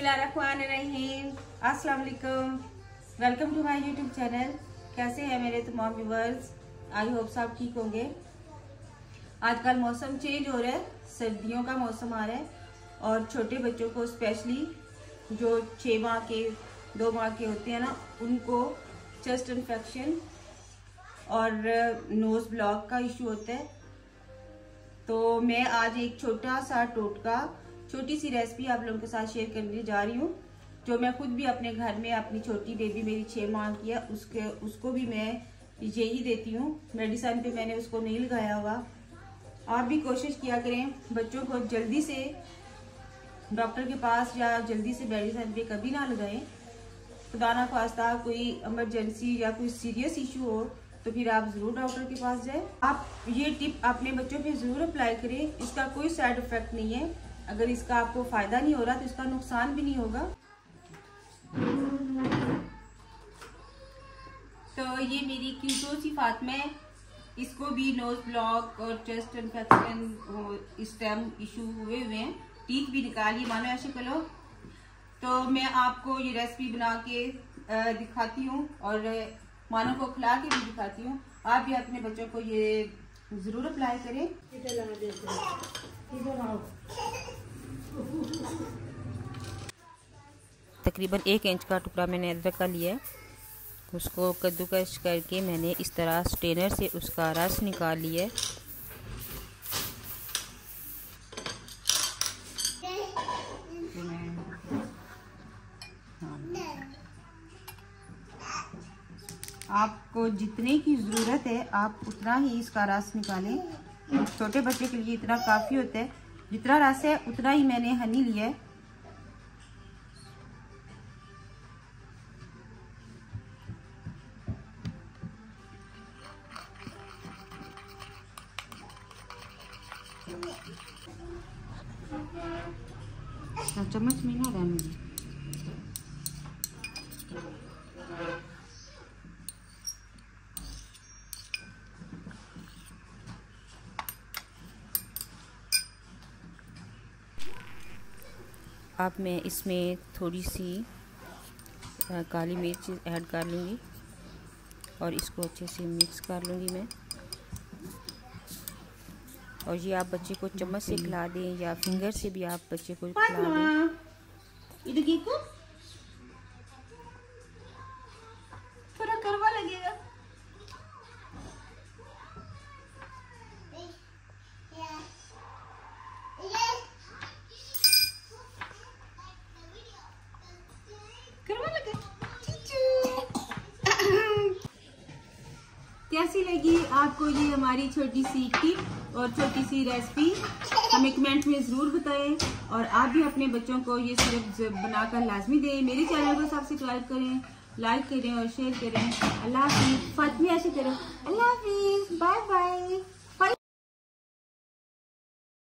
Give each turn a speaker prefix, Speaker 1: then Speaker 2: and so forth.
Speaker 1: बिस्मिल्लाहिर्रहमानिर्रहीम। अस्सलाम वालेकुम। Welcome to my YouTube channel. कैसे हैं मेरे तमाम व्यूअर्स? आई होप सब ठीक होंगे। आजकल मौसम चेंज हो रहा है, सर्दियों का मौसम आ रहा है और छोटे बच्चों को स्पेशली जो 6 माह के 2 माह के होते हैं ना, उनको चेस्ट इन्फेक्शन और नोज ब्लॉक का इशू होता है। तो मैं आज एक छोटा सा टोटका, छोटी सी रेसिपी आप लोगों के साथ शेयर करने जा रही हूँ, जो मैं खुद भी अपने घर में अपनी छोटी बेबी मेरी 6 माह की है उसको भी मैं यही देती हूँ। मेडिसिन पे मैंने उसको नहीं लगाया हुआ। आप भी कोशिश किया करें बच्चों को जल्दी से डॉक्टर के पास या जल्दी से मेडिसिन पे कभी ना लगाएं। खुदा ना खास्ता कोई इमरजेंसी या कोई सीरियस इशू हो तो फिर आप जरूर डॉक्टर के पास जाएं। आप ये टिप अपने बच्चों पे जरूर अप्लाई करें। इसका कोई साइड इफेक्ट नहीं है। अगर इसका आपको फायदा नहीं हो रहा तो इसका नुकसान भी नहीं होगा। तो ये मेरी क्यूटो सी फातिमा है, इसको भी नोज ब्लॉक और चेस्ट इन्फेक्शन इस टाइम इशू हुए हैं। टीथ भी निकालिए, मानो ऐसे करो। तो मैं आपको ये रेसिपी बना के दिखाती हूँ और मानो को खिला के भी दिखाती हूँ। आप भी अपने बच्चों को ये जरूर अप्लाई करें।
Speaker 2: तकरीबन 1 इंच का टुकड़ा मैंने अदरक का लिया है। उसको कद्दूकस करके मैंने इस तरह स्ट्रेनर से उसका रस निकाल लिया है।
Speaker 1: आपको जितने की ज़रूरत है आप उतना ही इसका रस निकालें। छोटे बच्चे के लिए इतना काफ़ी होता है। जितना रस है उतना ही मैंने हनी लिया है। चम्मच में ना रहने।
Speaker 2: अब मैं इसमें थोड़ी सी काली मिर्च ऐड कर लूँगी और इसको अच्छे से मिक्स कर लूँगी मैं। और ये आप बच्चे को चम्मच से खिला दें या फिंगर से भी आप बच्चे को खिला दें।
Speaker 1: थोड़ा करवा लगेगा। कैसी लगी आपको ये हमारी छोटी सी टिप और छोटी सी रेसिपी? हमें कमेंट में ज़रूर बताएं और आप भी अपने बच्चों को ये सिर्फ बनाकर लाजमी दें। मेरे चैनल को सब्सक्राइब करें, लाइक करें और शेयर करें। अल्लाह हाफिज़। फातिमा ऐसे करो, अल्लाह हाफिज़, बाय बाय।